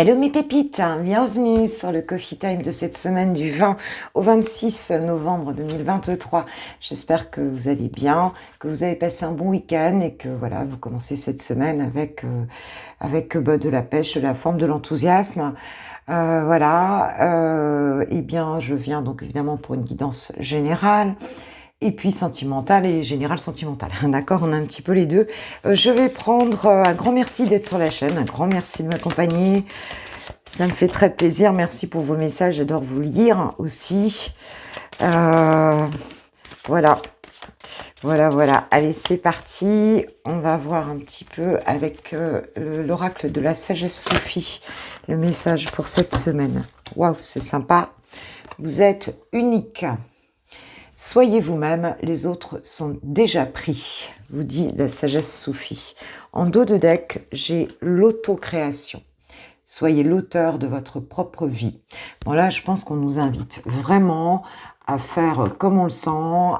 Hello mes pépites, hein, bienvenue sur le Coffee Time de cette semaine du 20 au 26 novembre 2023. J'espère que vous allez bien, que vous avez passé un bon week-end et que voilà, vous commencez cette semaine avec de la pêche, de la forme, de l'enthousiasme. Eh bien je viens donc évidemment pour une guidance générale. Et puis sentimentale et générale sentimentale. D'accord, on a un petit peu les deux. Je vais prendre un grand merci d'être sur la chaîne, un grand merci de m'accompagner. Ça me fait très plaisir. Merci pour vos messages, j'adore vous lire aussi. Voilà. Allez, c'est parti. On va voir un petit peu avec l'oracle de la sagesse Sophie, le message pour cette semaine. Waouh, c'est sympa. Vous êtes unique. Soyez vous-même, les autres sont déjà pris, vous dit la sagesse Sophie. En dos de deck, j'ai l'autocréation. Soyez l'auteur de votre propre vie. Bon là, je pense qu'on nous invite vraiment à faire comme on le sent,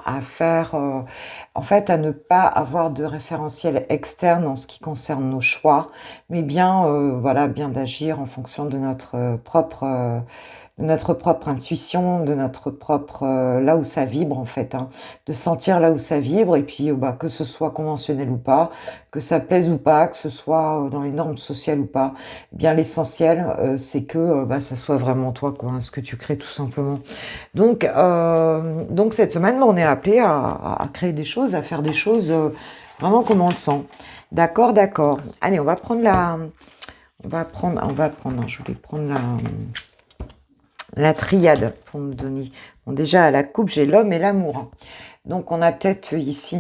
à faire, en fait, à ne pas avoir de référentiel externe en ce qui concerne nos choix, mais bien, bien d'agir en fonction de notre propre intuition, de notre propre là où ça vibre en fait, hein, de sentir là où ça vibre et puis que ce soit conventionnel ou pas, que ça plaise ou pas, que ce soit dans les normes sociales ou pas, eh bien l'essentiel c'est que ça soit vraiment toi quoi, hein, ce que tu crées tout simplement. Donc cette semaine on est appelé à créer des choses, à faire des choses vraiment comme on le sent. D'accord. Allez, je voulais prendre la triade pour me donner. Bon, déjà à la coupe, j'ai l'homme et l'amour. Donc on a peut-être ici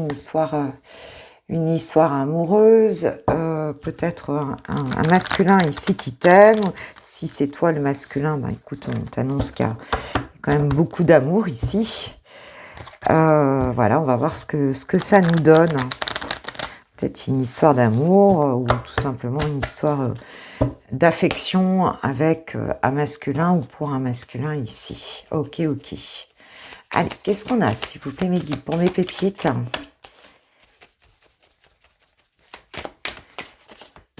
une histoire amoureuse, peut-être un masculin ici qui t'aime. Si c'est toi le masculin, écoute, on t'annonce qu'il y a quand même beaucoup d'amour ici. On va voir ce que ça nous donne. Peut-être une histoire d'amour ou tout simplement une histoire d'affection avec un masculin ou pour un masculin ici. Ok. Allez, qu'est-ce qu'on a, s'il vous plaît, mes guides, pour mes pépites?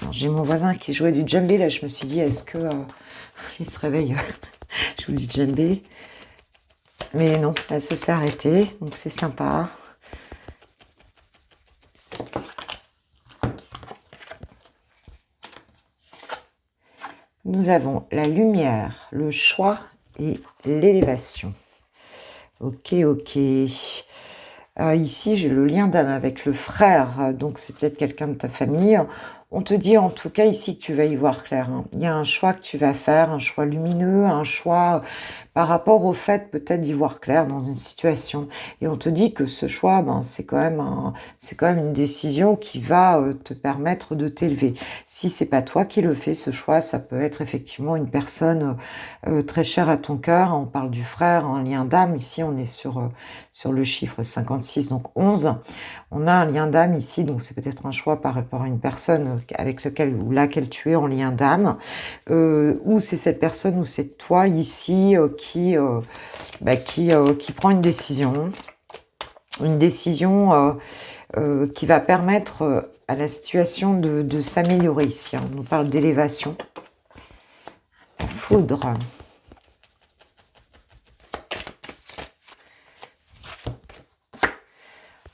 J'ai mon voisin qui jouait du djembé, là, je me suis dit, est-ce que il se réveille je joue du djembé? Mais non, là, ça s'est arrêté, donc c'est sympa. Nous avons la lumière, le choix et l'élévation. Ok. Ici, j'ai le lien d'âme avec le frère, donc c'est peut-être quelqu'un de ta famille. On te dit en tout cas ici que tu vas y voir clair. Hein. Il y a un choix que tu vas faire, un choix lumineux, un choix par rapport au fait peut-être d'y voir clair dans une situation. Et on te dit que ce choix, c'est quand même une décision qui va te permettre de t'élever. Si c'est pas toi qui le fais, ce choix, ça peut être effectivement une personne très chère à ton cœur. On parle du frère, un lien d'âme. Ici, on est sur le chiffre 56, donc 11. On a un lien d'âme ici, donc c'est peut-être un choix par rapport à une personne avec laquelle tu es en lien d'âme, ou c'est cette personne ou c'est toi ici qui prend une décision qui va permettre à la situation de s'améliorer ici. On nous parle d'élévation. La foudre.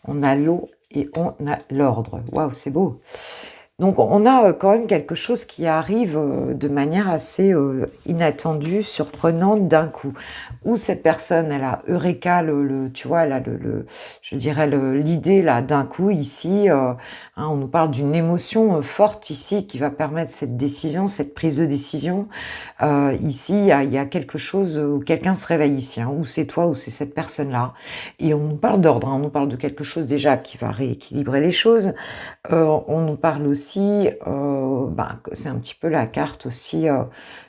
On a l'eau et on a l'ordre. Waouh, c'est beau. Donc on a quand même quelque chose qui arrive de manière assez inattendue, surprenante d'un coup. Où cette personne, elle a eureka, tu vois, elle a je dirais l'idée là d'un coup ici. On nous parle d'une émotion forte ici qui va permettre cette décision, cette prise de décision. Ici, il y a quelque chose où quelqu'un se réveille ici, hein, ou c'est toi ou c'est cette personne-là. Et on nous parle d'ordre, hein, on nous parle de quelque chose déjà qui va rééquilibrer les choses. On nous parle aussi, que c'est un petit peu la carte aussi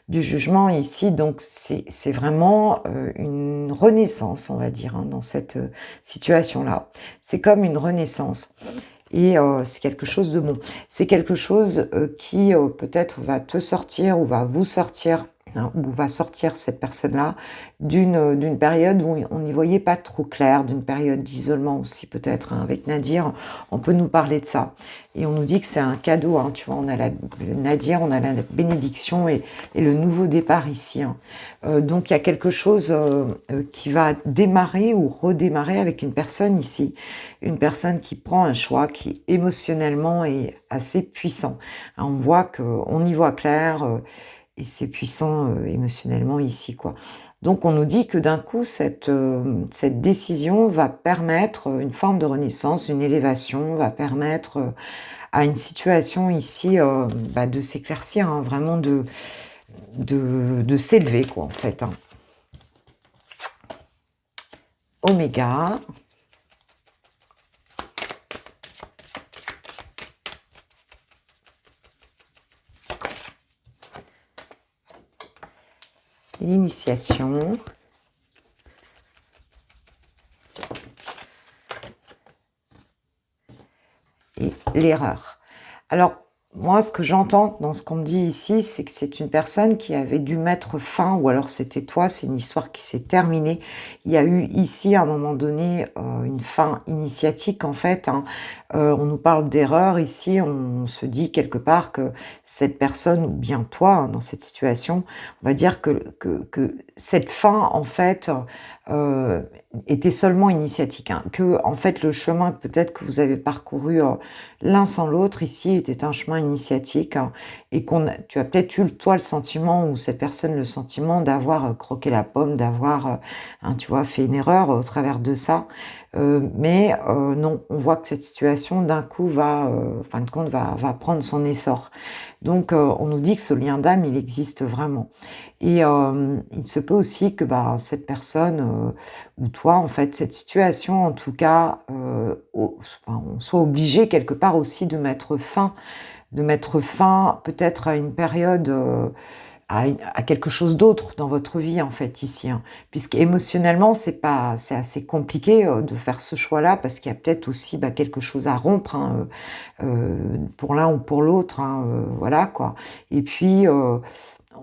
du jugement ici, donc c'est vraiment une renaissance, on va dire, hein, dans cette situation-là. C'est comme une renaissance. Et c'est quelque chose de bon. C'est quelque chose qui peut-être va te sortir ou va vous sortir hein, où va sortir cette personne-là d'une période où on n'y voyait pas trop clair, d'une période d'isolement aussi peut-être, hein. Avec Nadir, on peut nous parler de ça. Et on nous dit que c'est un cadeau, hein, tu vois, on a Nadir, on a la bénédiction et le nouveau départ ici, hein. Donc il y a quelque chose qui va démarrer ou redémarrer avec une personne ici, une personne qui prend un choix qui émotionnellement est assez puissant, hein. On voit qu'on y voit clair, et c'est puissant émotionnellement ici, quoi. Donc on nous dit que d'un coup, cette décision va permettre une forme de renaissance, une élévation, va permettre à une situation ici de s'éclaircir, hein, vraiment de s'élever, quoi, en fait, hein. Oméga. L'initiation. Et l'erreur. Alors, moi, ce que j'entends dans ce qu'on me dit ici, c'est que c'est une personne qui avait dû mettre fin, ou alors c'était toi, c'est une histoire qui s'est terminée. Il y a eu ici, à un moment donné, une fin initiatique, en fait, hein. On nous parle d'erreur ici, on se dit quelque part que cette personne, ou bien toi, hein, dans cette situation, on va dire que cette fin, en fait, était seulement initiatique, hein, que en fait le chemin peut-être que vous avez parcouru l'un sans l'autre ici était un chemin initiatique, hein, et tu as peut-être eu toi le sentiment, ou cette personne le sentiment d'avoir croqué la pomme, d'avoir hein, tu vois, fait une erreur au travers de ça. Mais non, on voit que cette situation d'un coup va, en fin de compte, va prendre son essor. Donc on nous dit que ce lien d'âme, il existe vraiment. Et il se peut aussi que cette personne, ou toi, en fait, cette situation, en tout cas, on soit obligé quelque part aussi de mettre fin peut-être à une période, à quelque chose d'autre dans votre vie, en fait, ici, hein. Puisque émotionnellement, c'est assez compliqué de faire ce choix-là, parce qu'il y a peut-être aussi quelque chose à rompre, hein, pour l'un ou pour l'autre, hein, voilà, quoi. Et puis,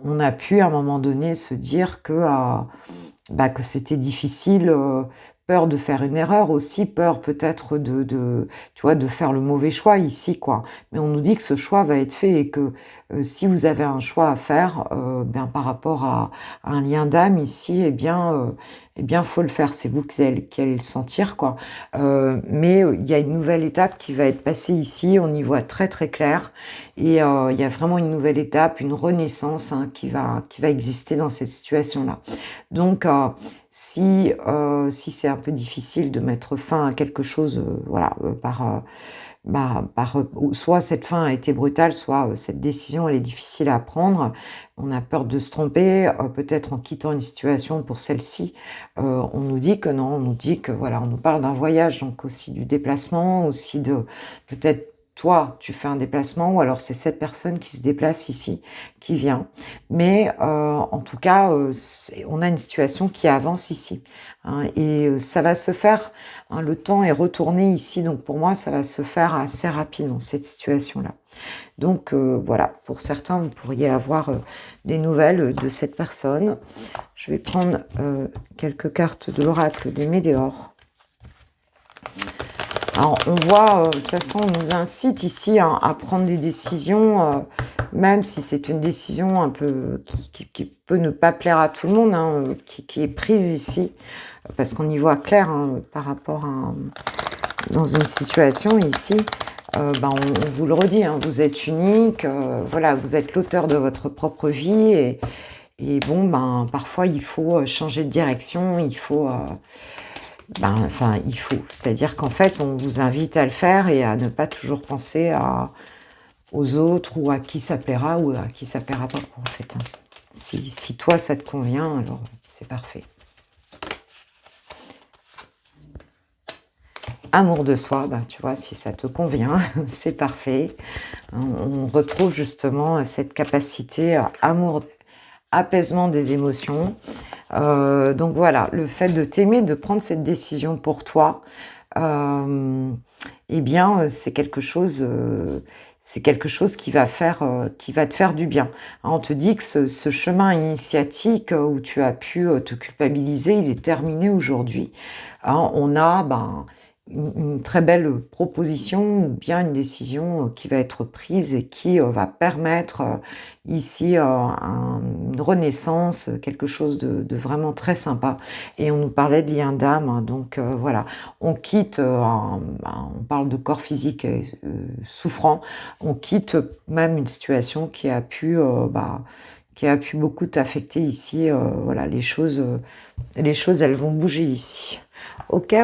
on a pu à un moment donné se dire que c'était difficile, peur de faire une erreur aussi, peur peut-être tu vois, de faire le mauvais choix ici, quoi. Mais on nous dit que ce choix va être fait, et que si vous avez un choix à faire, par rapport à un lien d'âme ici, eh bien, faut le faire. C'est vous qui allez le sentir, quoi. Mais il y a une nouvelle étape qui va être passée ici. On y voit très très clair, et il y a vraiment une nouvelle étape, une renaissance, hein, qui va exister dans cette situation-là. Donc, si c'est un peu difficile de mettre fin à quelque chose, voilà, soit cette fin a été brutale, soit cette décision elle est difficile à prendre, on a peur de se tromper, peut-être en quittant une situation pour celle-ci, on nous dit que non, on nous dit que voilà, on nous parle d'un voyage, donc aussi du déplacement, aussi de peut-être toi, tu fais un déplacement, ou alors c'est cette personne qui se déplace ici, qui vient. Mais en tout cas, on a une situation qui avance ici, hein, et ça va se faire, hein, le temps est retourné ici, donc pour moi, ça va se faire assez rapidement, cette situation-là. Donc voilà, pour certains, vous pourriez avoir des nouvelles de cette personne. Je vais prendre quelques cartes de l'oracle des Médéors. Alors, on voit, de toute façon, on nous incite ici à prendre des décisions, même si c'est une décision un peu qui peut ne pas plaire à tout le monde, hein, qui est prise ici, parce qu'on y voit clair, hein, par rapport à dans une situation ici. On vous le redit, hein, vous êtes unique, voilà, vous êtes l'auteur de votre propre vie, et bon, parfois il faut changer de direction, il faut c'est-à-dire qu'en fait, on vous invite à le faire et à ne pas toujours penser aux autres, ou à qui ça plaira ou à qui ça plaira pas, en fait, hein. Si toi, ça te convient, alors c'est parfait. Amour de soi, tu vois, si ça te convient, c'est parfait. On retrouve justement cette capacité amour, apaisement des émotions. Donc voilà, le fait de t'aimer, de prendre cette décision pour toi, c'est quelque chose, c'est quelque chose qui va te faire du bien. Hein, on te dit que ce chemin initiatique où tu as pu te culpabiliser, il est terminé aujourd'hui. Hein, on a une très belle proposition ou bien une décision qui va être prise et qui va permettre ici une renaissance, quelque chose de vraiment très sympa. Et on nous parlait de lien d'âme, hein, donc voilà, on quitte, on parle de corps physique souffrant, on quitte même une situation qui a pu beaucoup t'affecter ici. Voilà, les choses, elles vont bouger ici. Ok,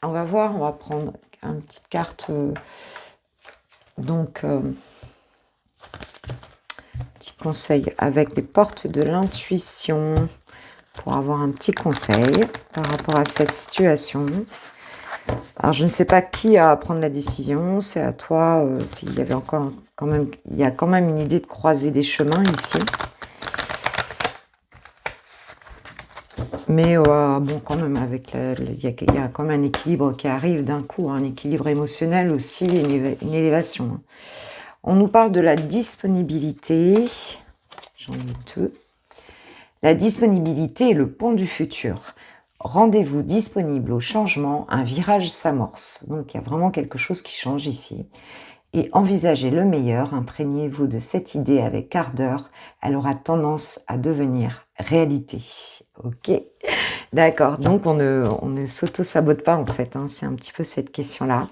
on va voir, on va prendre une petite carte. Donc, petit conseil avec les portes de l'intuition pour avoir un petit conseil par rapport à cette situation. Alors, je ne sais pas qui a à prendre la décision, c'est à toi. S'il y avait encore il y a quand même une idée de croiser des chemins ici. Mais bon, quand même, il y a quand même un équilibre qui arrive d'un coup, un équilibre émotionnel aussi, une élévation. Hein. On nous parle de la disponibilité. J'en ai deux. La disponibilité est le pont du futur. Rendez-vous disponible au changement, un virage s'amorce. Donc il y a vraiment quelque chose qui change ici. Et envisagez le meilleur, imprégnez-vous de cette idée avec ardeur, elle aura tendance à devenir réalité. Ok, d'accord, donc on ne s'auto-sabote pas en fait, hein. C'est un petit peu cette question-là.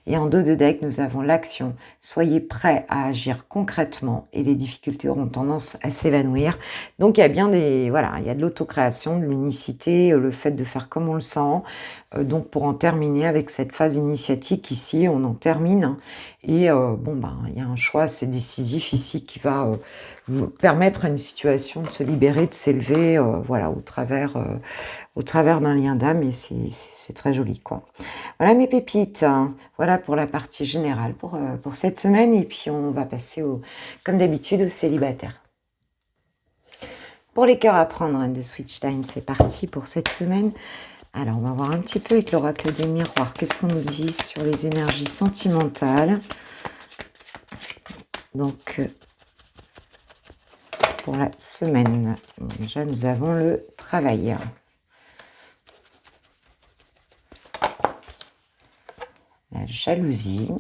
Et en dos de deck, nous avons l'action. Soyez prêts à agir concrètement et les difficultés auront tendance à s'évanouir. Donc il y a bien voilà, il y a de l'autocréation, de l'unicité, le fait de faire comme on le sent. Donc pour en terminer avec cette phase initiatique ici, on en termine. Et il y a un choix assez décisif ici qui va vous permettre à une situation de se libérer, de s'élever, voilà, au travers d'un lien d'âme, et c'est très joli, quoi. Voilà mes pépites, hein. Voilà pour la partie générale pour cette semaine, et puis on va passer comme d'habitude aux célibataires. Pour les cœurs à prendre de Switch Time, c'est parti pour cette semaine. Alors, on va voir un petit peu avec l'oracle des miroirs. Qu'est-ce qu'on nous dit sur les énergies sentimentales? Donc, pour la semaine, déjà, nous avons le travail. La jalousie.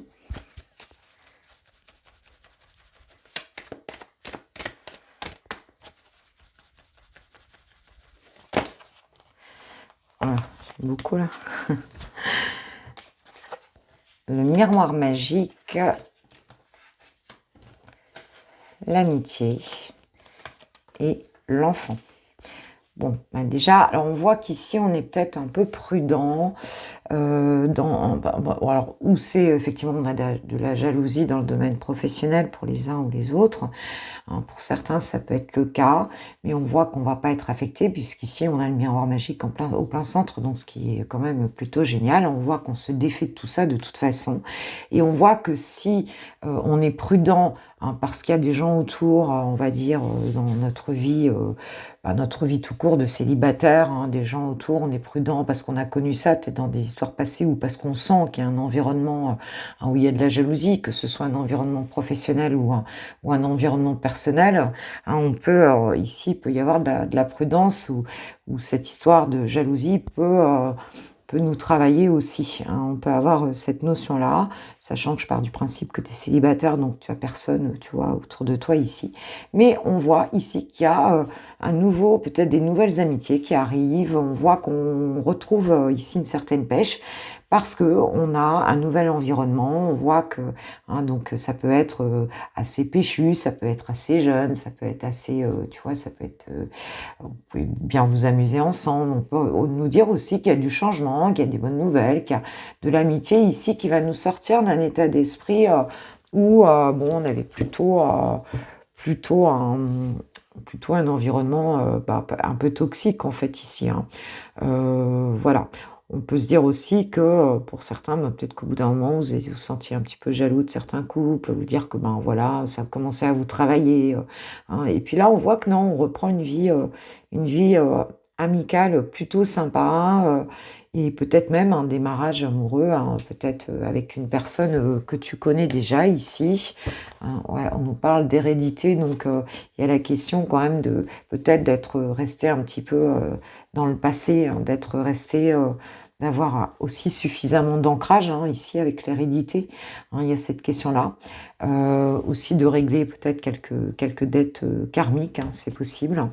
Voilà, beaucoup là. Le miroir magique. L'amitié et l'enfant. Bon, déjà, alors on voit qu'ici, on est peut-être un peu prudent. Alors, où c'est effectivement on a de la jalousie dans le domaine professionnel pour les uns ou les autres. Hein, pour certains, ça peut être le cas, mais on voit qu'on ne va pas être affecté, puisqu'ici, on a le miroir magique au plein centre, donc ce qui est quand même plutôt génial. On voit qu'on se défait de tout ça de toute façon. Et on voit que si on est prudent, hein, parce qu'il y a des gens autour, on va dire, dans notre vie tout court de célibataire, hein, des gens autour, on est prudent parce qu'on a connu ça peut-être dans des histoires passées ou parce qu'on sent qu'il y a un environnement où il y a de la jalousie, que ce soit un environnement professionnel ou un environnement personnel. Hein, ici, il peut y avoir de la prudence où cette histoire de jalousie peut nous travailler aussi. Hein. On peut avoir cette notion-là, sachant que je pars du principe que tu es célibataire, donc tu as personne, tu vois, autour de toi ici. Mais on voit ici qu'il y a peut-être des nouvelles amitiés qui arrivent. On voit qu'on retrouve ici une certaine pêche parce que on a un nouvel environnement. On voit que, hein, donc ça peut être assez péchu, ça peut être assez jeune, ça peut être assez, tu vois, ça peut être, vous pouvez bien vous amuser ensemble. On peut nous dire aussi qu'il y a du changement, qu'il y a des bonnes nouvelles, qu'il y a de l'amitié ici qui va nous sortir d'un état d'esprit où on avait plutôt un environnement un peu toxique en fait ici. Hein. Voilà. On peut se dire aussi que pour certains, peut-être qu'au bout d'un moment, vous vous sentiez un petit peu jaloux de certains couples, vous dire que voilà, ça commençait à vous travailler. Hein. Et puis là, on voit que non, on reprend une vie amicale plutôt sympa. et peut-être même un démarrage amoureux, hein, peut-être avec une personne que tu connais déjà ici. Hein, ouais, on nous parle d'hérédité, donc il y a la question quand même de peut-être d'être resté un petit peu dans le passé, hein, d'être resté, d'avoir aussi suffisamment d'ancrage, hein, ici avec l'hérédité. Hein, il y a cette question-là. Aussi de régler peut-être quelques dettes karmiques, hein, c'est possible.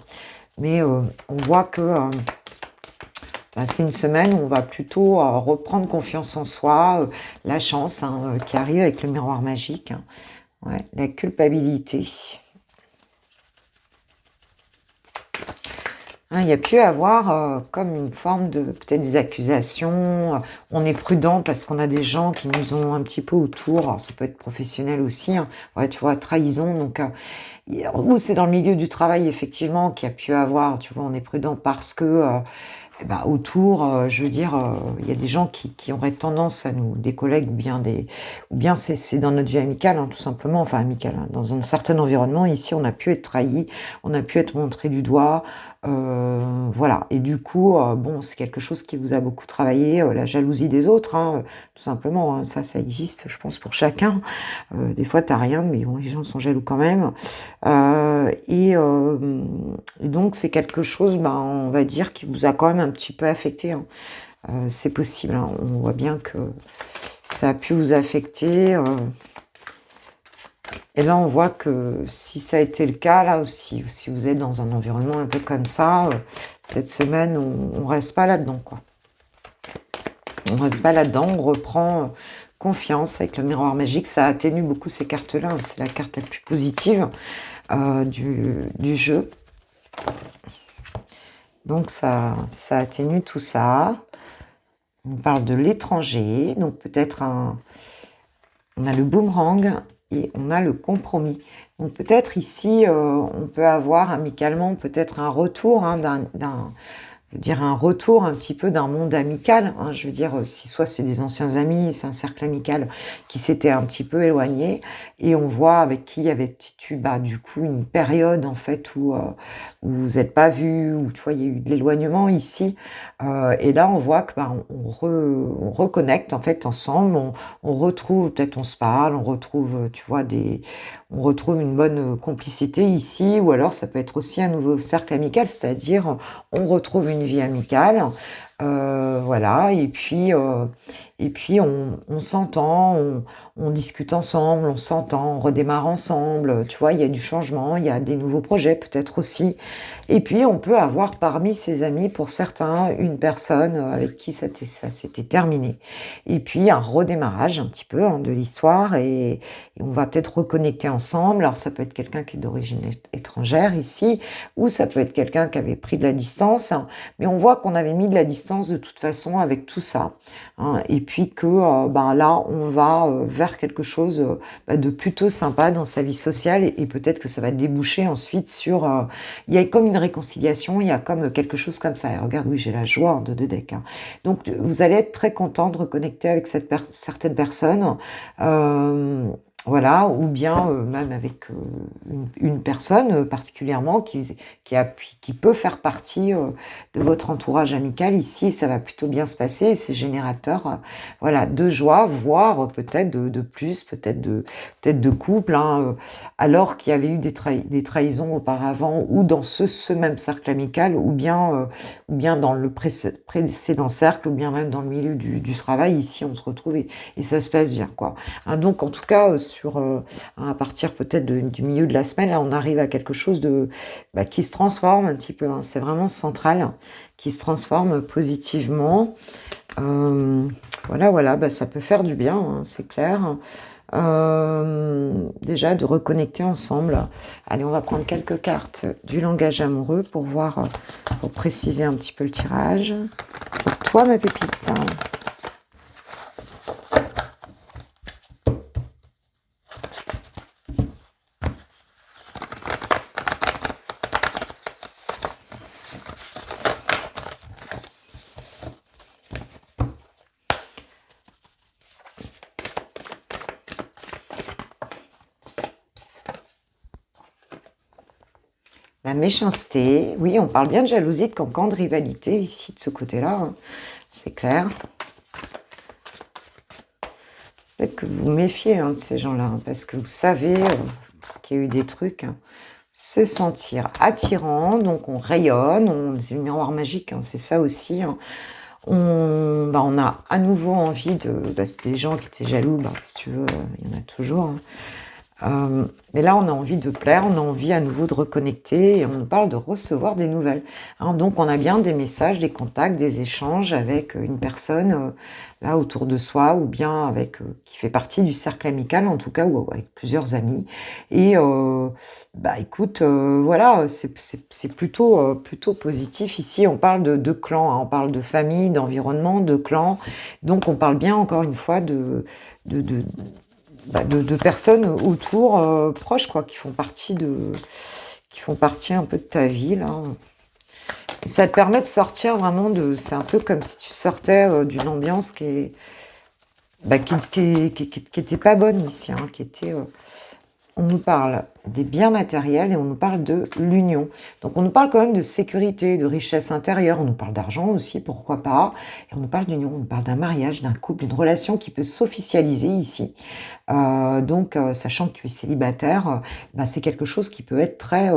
Mais on voit que c'est une semaine où on va plutôt reprendre confiance en soi, la chance, hein, qui arrive avec le miroir magique. Hein. Ouais, la culpabilité. Hein, il y a pu avoir comme une forme de peut-être des accusations. On est prudent parce qu'on a des gens qui nous ont un petit peu autour. Alors, ça peut être professionnel aussi. Hein. Ouais, tu vois, trahison. Donc, ou c'est dans le milieu du travail effectivement qu'il y a pu avoir. Tu vois, on est prudent parce que autour, je veux dire, il y a des gens qui auraient tendance à nous, des collègues ou bien c'est dans notre vie amicale, hein, tout simplement, enfin amicale, hein, dans un certain environnement. Ici, on a pu être trahi, on a pu être montré du doigt, voilà. Et du coup, bon, c'est quelque chose qui vous a beaucoup travaillé, la jalousie des autres, hein, tout simplement. Hein, ça existe, je pense, pour chacun. Des fois, t'as rien, mais bon, les gens sont jaloux quand même. Et donc, c'est quelque chose, on va dire, qui vous a quand même un petit peu affecté. Hein. C'est possible, hein. On voit bien que ça a pu vous affecter. Et là, on voit que si ça a été le cas, là aussi, si vous êtes dans un environnement un peu comme ça, cette semaine, on reste pas là-dedans, quoi. On reste pas là-dedans, on reprend confiance avec le miroir magique. Ça atténue beaucoup ces cartes-là. Hein. C'est la carte la plus positive du jeu. Donc ça atténue tout ça. On parle de l'étranger, donc peut-être on a le boomerang et on a le compromis. Donc peut-être ici, on peut avoir amicalement peut-être un retour, hein, je veux dire un retour un petit peu d'un monde amical. Hein, je veux dire, si soit c'est des anciens amis, c'est un cercle amical qui s'était un petit peu éloigné, et on voit avec qui il y avait eu du coup une période en fait où vous n'êtes pas vus, où tu vois il y a eu de l'éloignement ici, et là on voit que on reconnecte en fait ensemble, on retrouve, peut-être on se parle, on retrouve, tu vois on retrouve une bonne complicité ici, ou alors ça peut être aussi un nouveau cercle amical, c'est-à-dire on retrouve une vie amicale, voilà, et puis on s'entend, on discute ensemble, on s'entend, on redémarre ensemble, tu vois, il y a du changement, il y a des nouveaux projets peut-être aussi, et puis on peut avoir parmi ses amis, pour certains, une personne avec qui ça s'était terminé, et puis un redémarrage un petit peu, hein, de l'histoire, et on va peut-être reconnecter ensemble. Alors ça peut être quelqu'un qui est d'origine étrangère ici, ou ça peut être quelqu'un qui avait pris de la distance, hein, mais on voit qu'on avait mis de la distance de toute façon avec tout ça, hein, et puis que là on va vers quelque chose de plutôt sympa dans sa vie sociale, et peut-être que ça va déboucher ensuite sur il y a comme une réconciliation, il y a comme quelque chose comme ça. Et regarde, oui, j'ai la joie de deux decks, hein. Donc vous allez être très content de reconnecter avec certaines personnes, voilà, ou bien même avec une personne particulièrement qui peut faire partie de votre entourage amical ici, et ça va plutôt bien se passer, et c'est générateur voilà, de joie, voire peut-être de plus, peut-être de couple, hein, alors qu'il y avait eu des trahisons auparavant, ou dans ce même cercle amical, ou bien dans le précédent cercle, ou bien même dans le milieu du travail. Ici, on se retrouve, et ça se passe bien, quoi. Hein, donc, en tout cas, à partir peut-être du milieu de la semaine, là, on arrive à quelque chose qui se transforme un petit peu. Hein, c'est vraiment central, qui se transforme positivement. Voilà, ça peut faire du bien, hein, c'est clair. Déjà de reconnecter ensemble. Allez, on va prendre quelques cartes du langage amoureux pour voir, pour préciser un petit peu le tirage. Pour toi, ma pépite. la méchanceté. Oui, on parle bien de jalousie, de cancan, de rivalité ici, de ce côté-là. Hein. C'est clair. Peut-être que vous vous méfiez de ces gens-là, hein, parce que vous savez qu'il y a eu des trucs. Hein. Se sentir attirant, donc on rayonne, c'est le miroir magique, hein, c'est ça aussi. Hein. On a à nouveau envie de... c'est des gens qui étaient jaloux, si tu veux, il y en a toujours. Hein. Mais là, on a envie de plaire, on a envie à nouveau de reconnecter, et on nous parle de recevoir des nouvelles. Hein, donc, on a bien des messages, des contacts, des échanges avec une personne là autour de soi, ou bien avec qui fait partie du cercle amical, en tout cas, ou avec plusieurs amis. Et écoute, voilà, c'est plutôt positif. Ici, on parle de clans, hein, on parle de famille, d'environnement, de clans. Donc, on parle bien, encore une fois, de personnes autour, proches, quoi, qui font partie un peu de ta vie, là. Et ça te permet de sortir vraiment c'est un peu comme si tu sortais d'une ambiance qui était pas bonne ici, hein, on nous parle des biens matériels et on nous parle de l'union. Donc on nous parle quand même de sécurité, de richesse intérieure, on nous parle d'argent aussi, pourquoi pas. Et on nous parle d'union, on nous parle d'un mariage, d'un couple, d'une relation qui peut s'officialiser ici. Sachant que tu es célibataire, c'est quelque chose qui peut être très,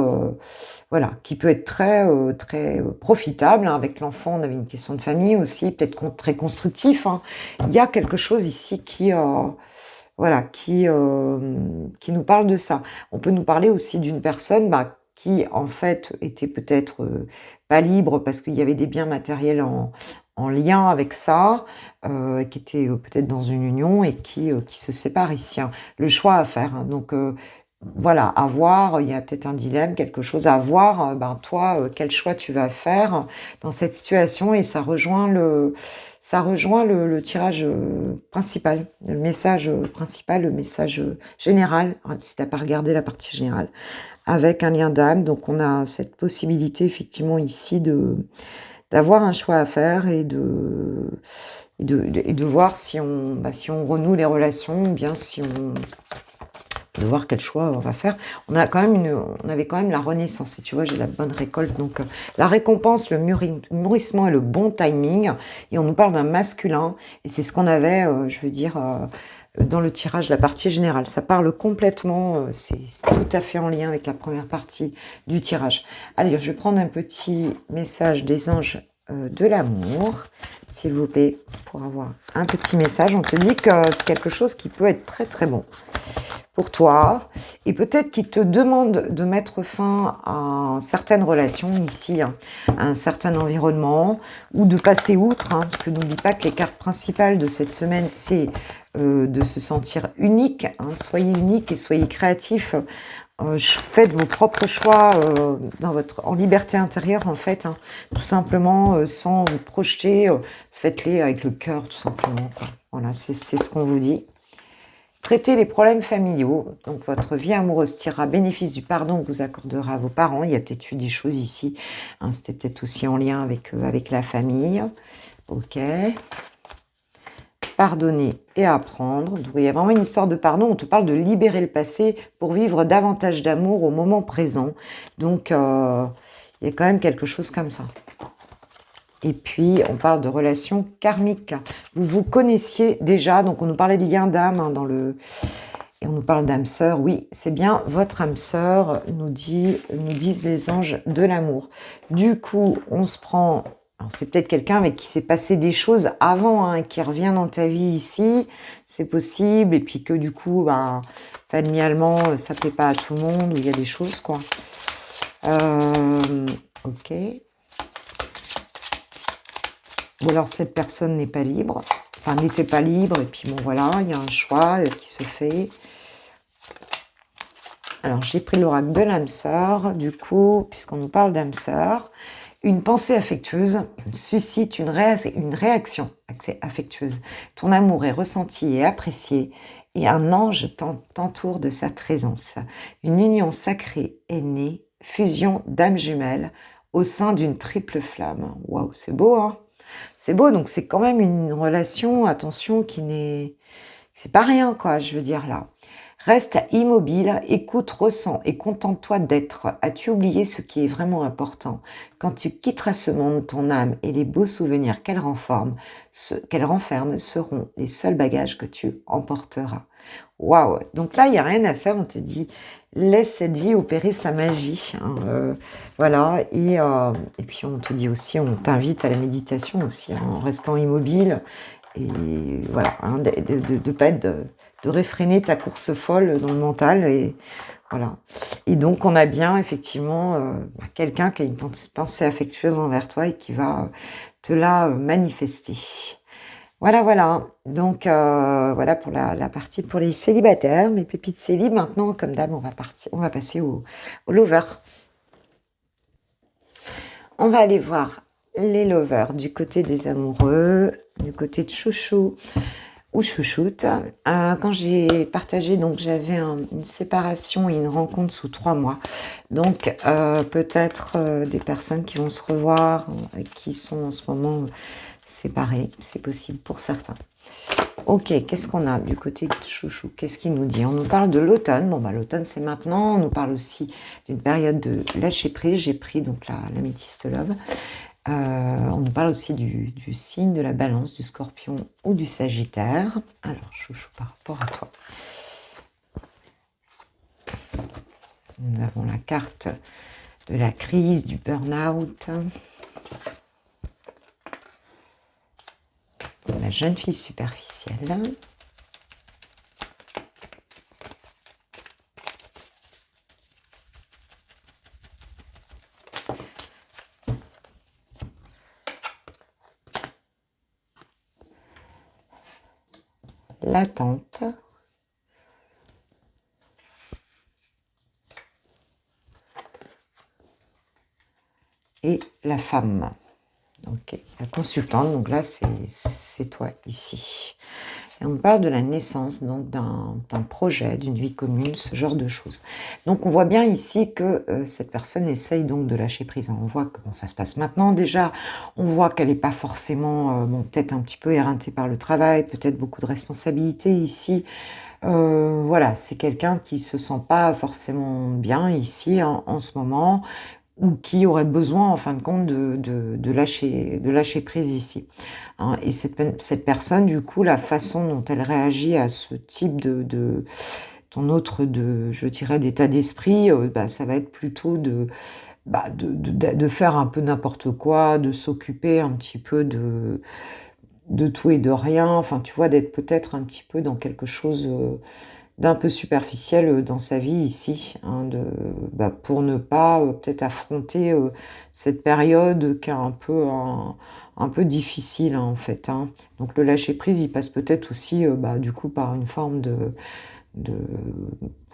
très profitable. Hein. Avec l'enfant, on avait une question de famille aussi, peut-être très constructif. Hein. Il y a quelque chose ici qui nous parle de ça. On peut nous parler aussi d'une personne qui, en fait, était peut-être pas libre parce qu'il y avait des biens matériels en lien avec ça, qui était peut-être dans une union et qui se sépare ici. Hein. Le choix à faire. Hein. Donc, voilà, à voir, il y a peut-être un dilemme, quelque chose à voir. Toi, quel choix tu vas faire dans cette situation, et ça rejoint le tirage principal, le message principal, le message général, si tu n'as pas regardé la partie générale, avec un lien d'âme. Donc on a cette possibilité effectivement ici d'avoir un choix à faire et de voir si on renoue les relations, ou bien de voir quel choix on va faire. On avait quand même la renaissance, et tu vois, j'ai la bonne récolte, donc la récompense, le mûrissement et le bon timing, et on nous parle d'un masculin, et c'est ce qu'on avait, dans le tirage, la partie générale. Ça parle complètement, c'est tout à fait en lien avec la première partie du tirage. Allez, je vais prendre un petit message des anges de l'amour, s'il vous plaît, pour avoir un petit message. On te dit que c'est quelque chose qui peut être très très bon pour toi, et peut-être qu'il te demande de mettre fin à certaines relations ici, hein, à un certain environnement, ou de passer outre, hein, parce que n'oublie pas que les cartes principales de cette semaine, c'est de se sentir unique. Hein, soyez unique et soyez créatif. Faites vos propres choix en liberté intérieure, en fait, hein, tout simplement, sans vous projeter. Faites-les avec le cœur, tout simplement. Quoi. Voilà, c'est ce qu'on vous dit. Traitez les problèmes familiaux. Donc, votre vie amoureuse tirera bénéfice du pardon que vous accorderez à vos parents. Il y a peut-être eu des choses ici. Hein, c'était peut-être aussi en lien avec la famille. Ok. Pardonner et apprendre. Donc, il y a vraiment une histoire de pardon. On te parle de libérer le passé pour vivre davantage d'amour au moment présent. Donc, il y a quand même quelque chose comme ça. Et puis, on parle de relations karmiques. Vous vous connaissiez déjà, donc on nous parlait de lien d'âme hein, et on nous parle d'âme sœur. Oui, c'est bien votre âme sœur, nous disent les anges de l'amour. Du coup, on se prend... C'est peut-être quelqu'un avec qui s'est passé des choses avant, hein, qui revient dans ta vie ici, c'est possible, et puis que du coup, familialement, ça plaît pas à tout le monde, ou il y a des choses, quoi. Ok. Ou alors cette personne n'est pas libre, n'était pas libre, et puis bon voilà, il y a un choix qui se fait. Alors j'ai pris l'oracle de l'âme sœur, du coup, puisqu'on nous parle d'âme sœur, une pensée affectueuse suscite une réaction affectueuse. Ton amour est ressenti et apprécié, et un ange t'entoure de sa présence. Une union sacrée est née, fusion d'âmes jumelles au sein d'une triple flamme. Waouh, c'est beau, hein? C'est beau, donc c'est quand même une relation, attention, c'est pas rien, quoi, je veux dire, là. Reste immobile, écoute, ressens et contente-toi d'être. As-tu oublié ce qui est vraiment important? Quand tu quitteras ce monde, ton âme et les beaux souvenirs qu'elle renferme seront les seuls bagages que tu emporteras. Waouh! Donc là, il n'y a rien à faire, on te dit, laisse cette vie opérer sa magie. Hein, voilà, et puis on te dit aussi, on t'invite à la méditation aussi, hein, en restant immobile. Et voilà, hein, de pas être, de réfréner ta course folle dans le mental. Et voilà. Et donc, on a bien effectivement quelqu'un qui a une pensée affectueuse envers toi et qui va te la manifester. Voilà, voilà. Donc, voilà pour la partie pour les célibataires, mes pépites célib. Maintenant, comme d'hab, on va passer au lover. On va aller voir les lovers du côté des amoureux, du côté de chouchou ou chouchoute. Quand j'ai partagé, donc j'avais une séparation et une rencontre sous 3 mois. Donc, peut-être des personnes qui vont se revoir, qui sont en ce moment séparées. C'est possible pour certains. Ok, qu'est-ce qu'on a du côté de chouchou? Qu'est-ce qu'il nous dit? On nous parle de l'automne. Bon, bah, l'automne, c'est maintenant. On nous parle aussi d'une période de lâcher prise. J'ai pris donc la métiste love. On nous parle aussi du signe de la balance, du scorpion ou du sagittaire. Alors, chouchou, par rapport à toi. Nous avons la carte de la crise, du burn-out. La jeune fille superficielle. L'attente. Et la femme. Ok, la consultante, donc là c'est toi ici. Et on parle de la naissance, donc d'un projet, d'une vie commune, ce genre de choses. Donc on voit bien ici que cette personne essaye donc de lâcher prise. On voit comment ça se passe maintenant déjà. On voit qu'elle n'est pas forcément, bon, peut-être un petit peu éreintée par le travail, peut-être beaucoup de responsabilités ici. Voilà, c'est quelqu'un qui se sent pas forcément bien ici en ce moment, ou qui aurait besoin en fin de compte de lâcher prise ici. Hein, et cette personne, du coup, la façon dont elle réagit à ce type ton autre, je dirais, d'état d'esprit, bah, ça va être plutôt de faire un peu n'importe quoi, de s'occuper un petit peu de tout et de rien, enfin, tu vois, d'être peut-être un petit peu dans quelque chose d'un peu superficiel dans sa vie ici, hein, pour ne pas peut-être affronter cette période qui est un peu difficile, hein, en fait. Hein. Donc le lâcher-prise, il passe peut-être aussi du coup par une forme de,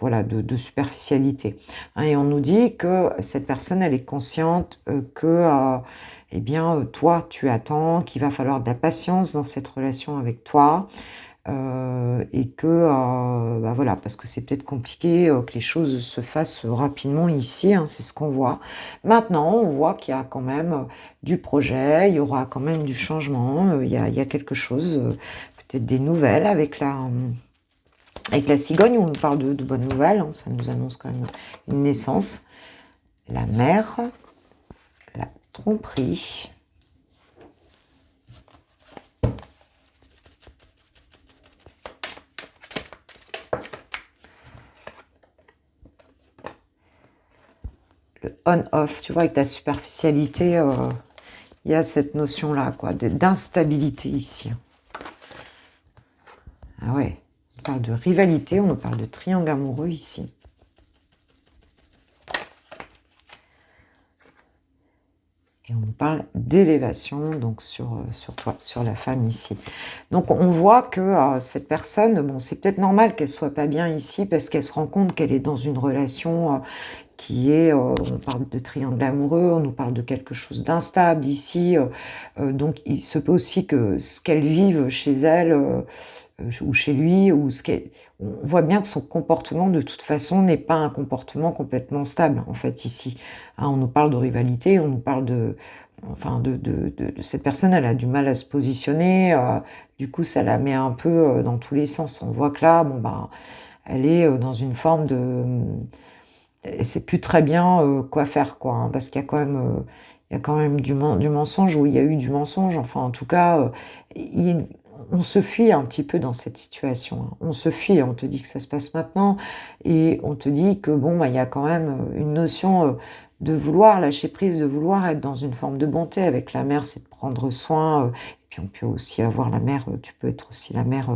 voilà, de superficialité. Hein, et on nous dit que cette personne, elle est consciente que eh bien, toi, tu attends, qu'il va falloir de la patience dans cette relation avec toi, et que, bah voilà, parce que c'est peut-être compliqué que les choses se fassent rapidement ici, hein, c'est ce qu'on voit. Maintenant, on voit qu'il y a quand même du projet, il y aura quand même du changement, il y a quelque chose, peut-être des nouvelles avec la cigogne, où on nous parle de bonnes nouvelles, hein, ça nous annonce quand même une naissance. La mère, la tromperie. Le on-off, tu vois, avec la superficialité, il y a cette notion-là, quoi, d'instabilité ici. Ah ouais, on parle de rivalité, on nous parle de triangle amoureux ici. Et on nous parle d'élévation, donc sur toi, sur la femme ici. Donc on voit que cette personne, bon, c'est peut-être normal qu'elle soit pas bien ici, parce qu'elle se rend compte qu'elle est dans une relation qui est, on parle de triangle amoureux, on nous parle de quelque chose d'instable ici, donc il se peut aussi que ce qu'elle vive chez elle, ou chez lui, ou on voit bien que son comportement de toute façon n'est pas un comportement complètement stable en fait ici. Hein, on nous parle de rivalité, on nous parle enfin de cette personne, elle a du mal à se positionner, du coup ça la met un peu dans tous les sens. On voit que là, bon bah, elle est dans une forme de... Elle sait plus très bien quoi faire, quoi, hein, parce qu'il y a quand même, il y a quand même du mensonge, ou il y a eu du mensonge, enfin en tout cas, on se fuit un petit peu dans cette situation, hein. On se fuit, on te dit que ça se passe maintenant, et on te dit que bon, bah, il y a quand même une notion de vouloir lâcher prise, de vouloir être dans une forme de bonté avec la mère, c'est de prendre soin, et puis on peut aussi avoir la mère, tu peux être aussi la mère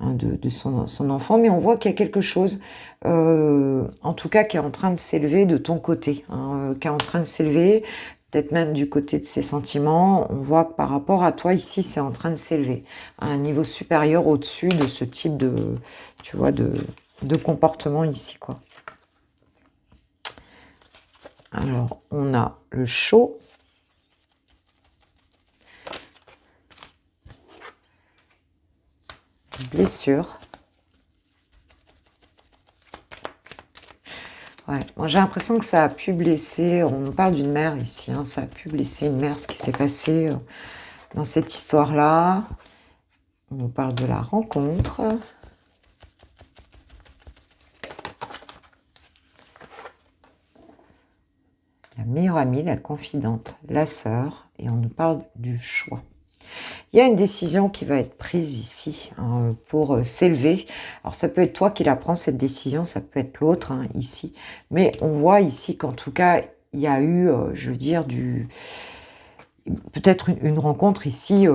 hein, de son enfant, mais on voit qu'il y a quelque chose en tout cas qui est en train de s'élever de ton côté, hein, qui est en train de s'élever, peut-être même du côté de ses sentiments. On voit que par rapport à toi ici, c'est en train de s'élever à un niveau supérieur au-dessus de ce type de, tu vois, de comportement ici, quoi. Alors, on a le chaud. Blessure. Ouais, moi j'ai l'impression que ça a pu blesser, on parle d'une mère ici, hein, ça a pu blesser une mère, ce qui s'est passé dans cette histoire-là. On nous parle de la rencontre. La meilleure amie, la confidente, la sœur, et on nous parle du choix. Il y a une décision qui va être prise ici hein, pour s'élever. Alors ça peut être toi qui la prends cette décision, ça peut être l'autre hein, ici. Mais on voit ici qu'en tout cas, il y a eu, je veux dire, peut-être une rencontre ici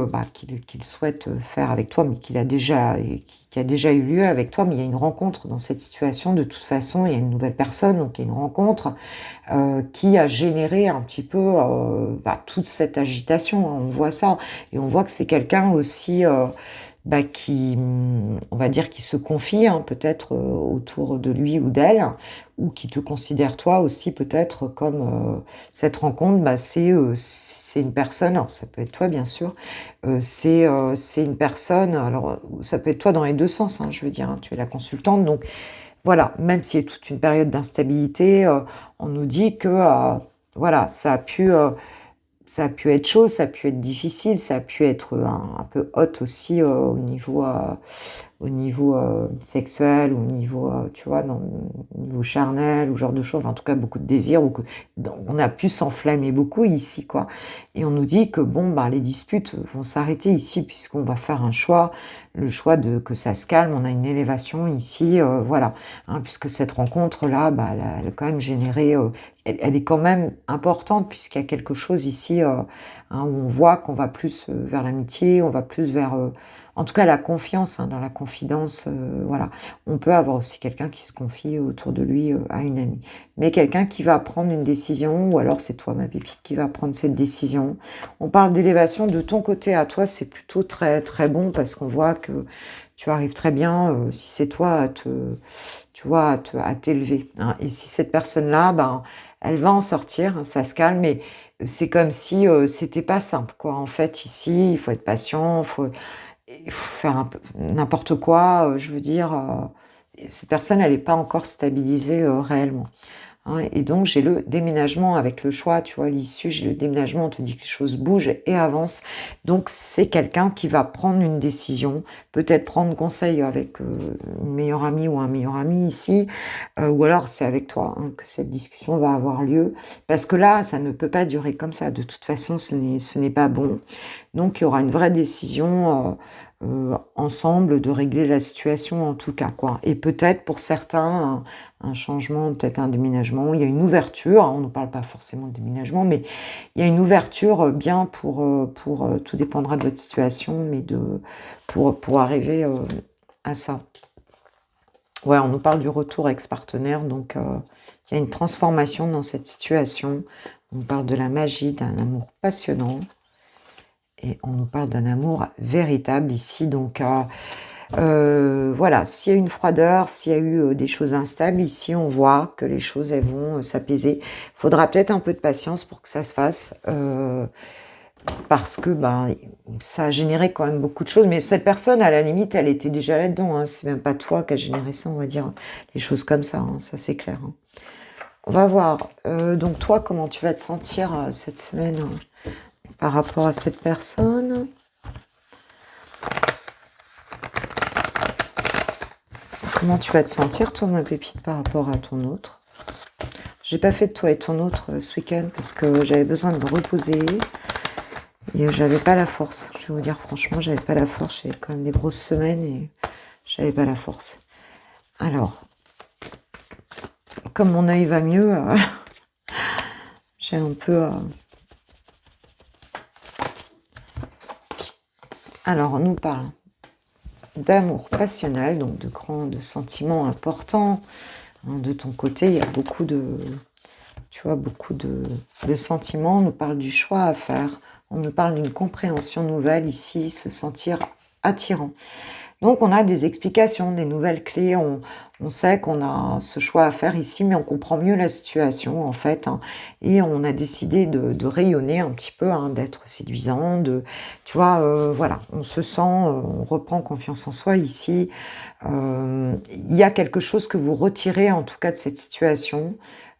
qu'il souhaite faire avec toi, mais qui a déjà eu lieu avec toi, mais il y a une rencontre dans cette situation, de toute façon, il y a une nouvelle personne, donc il y a une rencontre qui a généré un petit peu toute cette agitation, hein, on voit ça, et on voit que c'est quelqu'un aussi qui, on va dire, qui se confie hein, peut-être autour de lui ou d'elle, ou qui te considère toi aussi peut-être comme cette rencontre, c'est une personne, alors ça peut être toi bien sûr, c'est une personne, alors ça peut être toi dans les deux sens, hein, je veux dire, hein, tu es la consultante, donc voilà, même s'il y a toute une période d'instabilité, on nous dit que voilà, ça a pu être chaud, ça a pu être difficile, ça a pu être un peu hot aussi au niveau sexuel, ou au niveau, tu vois, au niveau charnel, ou genre de choses, enfin, en tout cas beaucoup de désirs, on a pu s'enflammer beaucoup ici, quoi. Et on nous dit que bon, les disputes vont s'arrêter ici, puisqu'on va faire un choix, le choix de que ça se calme, on a une élévation ici, voilà, hein, puisque cette rencontre-là, elle a quand même généré, elle est quand même importante, puisqu'il y a quelque chose ici, hein, où on voit qu'on va plus vers l'amitié, on va plus vers en tout cas la confiance, hein, dans la confidence, voilà. On peut avoir aussi quelqu'un qui se confie autour de lui à une amie. Mais quelqu'un qui va prendre une décision, ou alors c'est toi ma pépite qui va prendre cette décision. On parle d'élévation de ton côté à toi, c'est plutôt très très bon, parce qu'on voit que tu arrives très bien, si c'est toi, tu vois, à t'élever, hein. Et si cette personne-là, elle va en sortir, hein, ça se calme, mais c'est comme si c'était pas simple, quoi. En fait, ici, il faut être patient, il faut faire un peu n'importe quoi, je veux dire, cette personne, elle n'est pas encore stabilisée réellement, hein. Et donc, j'ai le déménagement avec le choix, tu vois, l'issue, j'ai le déménagement, on te dit que les choses bougent et avancent. Donc, c'est quelqu'un qui va prendre une décision, peut-être prendre conseil avec une meilleure amie ou un meilleur ami ici, ou alors c'est avec toi hein, que cette discussion va avoir lieu, parce que là, ça ne peut pas durer comme ça. De toute façon, ce n'est pas bon. Donc, il y aura une vraie décision ensemble de régler la situation en tout cas, quoi. Et peut-être pour certains, un changement, peut-être un déménagement, il y a une ouverture, hein, on ne parle pas forcément de déménagement, mais il y a une ouverture bien tout dépendra de votre situation, mais pour arriver à ça. Ouais, on nous parle du retour ex-partenaire, donc il y a une transformation dans cette situation. On nous parle de la magie, d'un amour passionnant. Et on nous parle d'un amour véritable ici. Donc voilà, s'il y a une froideur, s'il y a eu des choses instables, ici on voit que les choses elles vont s'apaiser. Il faudra peut-être un peu de patience pour que ça se fasse. Parce que ça a généré quand même beaucoup de choses. Mais cette personne, à la limite, elle était déjà là-dedans. Hein. C'est même pas toi qui a généré ça, on va dire. Les choses comme ça, hein. Ça c'est clair. Hein. On va voir. Donc toi, comment tu vas te sentir cette semaine par rapport à cette personne? Comment tu vas te sentir, toi, ma pépite, par rapport à ton autre? J'ai pas fait de toi et ton autre ce week-end parce que j'avais besoin de me reposer et j'avais pas la force. Je vais vous dire franchement, j'avais pas la force. J'avais quand même des grosses semaines et j'avais pas la force. Alors, comme mon œil va mieux, j'ai un peu... Alors, on nous parle d'amour passionnel, donc de sentiments importants. De ton côté, il y a beaucoup de... Tu vois, beaucoup de sentiments. On nous parle du choix à faire. On nous parle d'une compréhension nouvelle ici, se sentir attirant. Donc, on a des explications, des nouvelles clés. On sait qu'on a ce choix à faire ici, mais on comprend mieux la situation, en fait. Hein, et on a décidé de rayonner un petit peu, hein, d'être séduisant. Tu vois, voilà, on se sent, on reprend confiance en soi ici. Il y a quelque chose que vous retirez, en tout cas, de cette situation.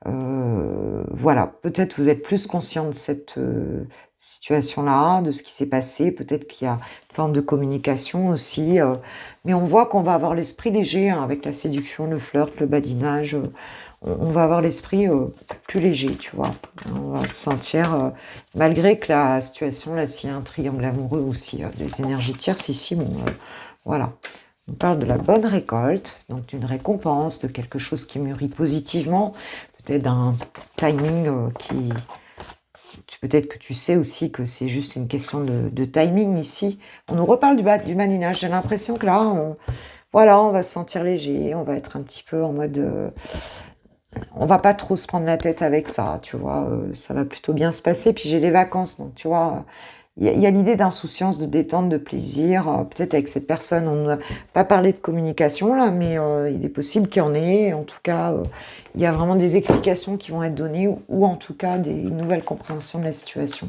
Voilà, peut-être vous êtes plus conscient de cette situation-là, de ce qui s'est passé, peut-être qu'il y a une forme de communication aussi, mais on voit qu'on va avoir l'esprit léger, hein, avec la séduction, le flirt, le badinage, on va avoir l'esprit plus léger, tu vois, on va se sentir, malgré que la situation, là, s'il y a un triangle amoureux aussi, des énergies tierces ici, bon, voilà. On parle de la bonne récolte, donc d'une récompense, de quelque chose qui mûrit positivement, peut-être d'un timing qui... Peut-être que tu sais aussi que c'est juste une question de timing ici. On nous reparle du maninage. J'ai l'impression que là, voilà, on va se sentir léger, on va être un petit peu en mode... on va pas trop se prendre la tête avec ça, tu vois. Ça va plutôt bien se passer. Puis j'ai les vacances, donc tu vois... Il y a l'idée d'insouciance, de détente, de plaisir. Peut-être avec cette personne, on n'a pas parlé de communication là, mais il est possible qu'il y en ait. En tout cas, il y a vraiment des explications qui vont être données ou en tout cas une nouvelle compréhension de la situation.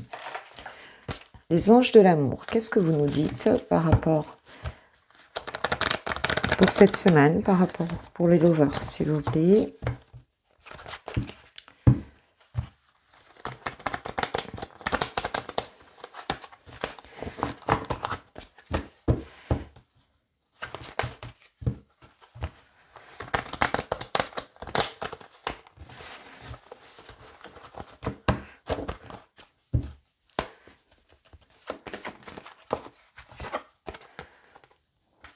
Les anges de l'amour, qu'est-ce que vous nous dites par rapport pour cette semaine, par rapport pour les lovers, s'il vous plaît?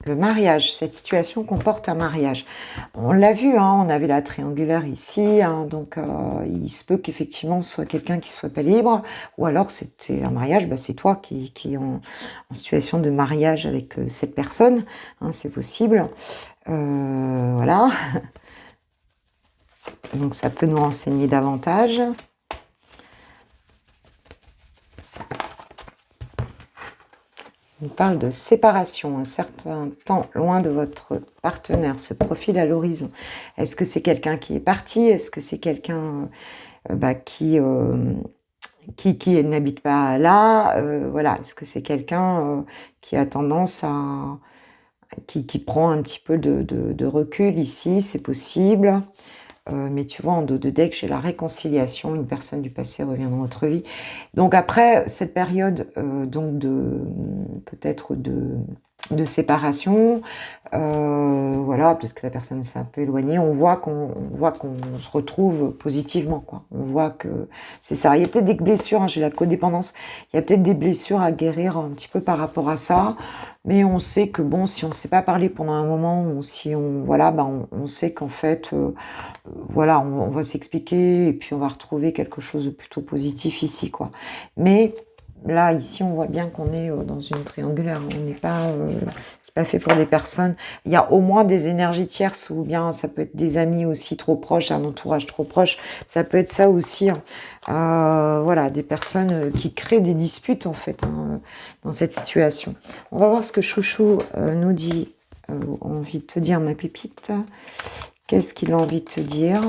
Le mariage, cette situation comporte un mariage. On l'a vu, hein, on avait la triangulaire ici, hein, donc il se peut qu'effectivement ce soit quelqu'un qui soit pas libre, ou alors c'était un mariage, bah, c'est toi qui es en situation de mariage avec cette personne, hein, c'est possible. Voilà, donc ça peut nous renseigner davantage. On parle de séparation, un certain temps loin de votre partenaire se profile à l'horizon. Est-ce que c'est quelqu'un qui est parti? Est-ce que c'est quelqu'un qui n'habite pas là? Voilà. Est-ce que c'est quelqu'un qui a tendance à... qui prend un petit peu de recul ici? C'est possible. Mais tu vois, en dos de deck, j'ai la réconciliation, une personne du passé revient dans votre vie. Donc après cette période donc peut-être de séparation, voilà, peut-être que la personne s'est un peu éloignée, on voit qu'on se retrouve positivement, quoi. On voit que c'est ça. Il y a peut-être des blessures, hein, j'ai la codépendance, il y a peut-être des blessures à guérir un petit peu par rapport à ça, mais on sait que bon, si on ne s'est pas parlé pendant un moment, ou si on voilà, bah on sait qu'en fait voilà, on va s'expliquer et puis on va retrouver quelque chose de plutôt positif ici, quoi. Mais là, ici, on voit bien qu'on est dans une triangulaire. On n'est pas, c'est pas fait pour des personnes. Il y a au moins des énergies tierces, ou bien ça peut être des amis aussi trop proches, un entourage trop proche. Ça peut être ça aussi. Hein. Voilà, des personnes qui créent des disputes en fait, hein, dans cette situation. On va voir ce que Chouchou nous dit. Envie de te dire, ma pépite. Qu'est-ce qu'il a envie de te dire?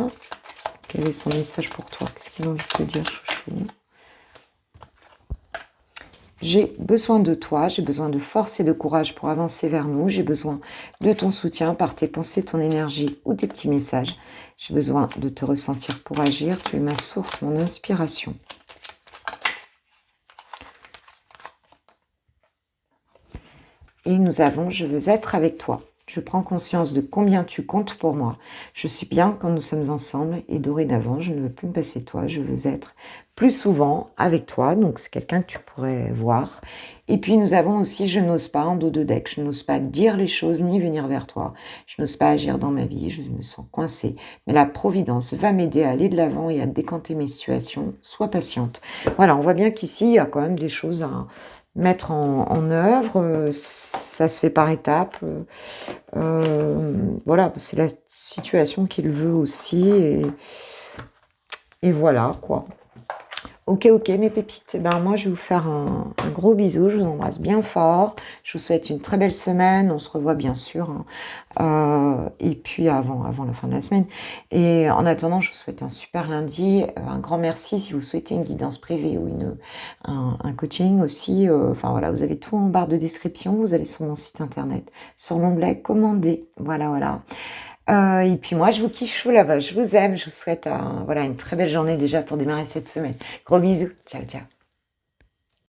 Quel est son message pour toi? Qu'est-ce qu'il a envie de te dire, Chouchou? J'ai besoin de toi, j'ai besoin de force et de courage pour avancer vers nous. J'ai besoin de ton soutien par tes pensées, ton énergie ou tes petits messages. J'ai besoin de te ressentir pour agir. Tu es ma source, mon inspiration. Et nous avons, je veux être avec toi. Je prends conscience de combien tu comptes pour moi. Je suis bien quand nous sommes ensemble et dorénavant, je ne veux plus me passer de toi. Je veux être plus souvent avec toi. Donc, c'est quelqu'un que tu pourrais voir. Et puis, nous avons aussi je n'ose pas en dos de deck. Je n'ose pas dire les choses ni venir vers toi. Je n'ose pas agir dans ma vie. Je me sens coincée. Mais la Providence va m'aider à aller de l'avant et à décanter mes situations. Sois patiente. Voilà, on voit bien qu'ici, il y a quand même des choses à mettre en œuvre. Ça se fait par étapes. Voilà, c'est la situation qu'il veut aussi. Et voilà, quoi. Ok, mes pépites. Ben, moi, je vais vous faire un gros bisou. Je vous embrasse bien fort. Je vous souhaite une très belle semaine. On se revoit bien sûr. Et puis avant la fin de la semaine. Et en attendant, je vous souhaite un super lundi. Un grand merci si vous souhaitez une guidance privée ou un coaching aussi. Enfin voilà, vous avez tout en barre de description. Vous allez sur mon site internet, sur l'onglet commander. Voilà. Et puis moi, je vous kiffe, je vous aime, je vous souhaite voilà, une très belle journée déjà pour démarrer cette semaine. Gros bisous, ciao.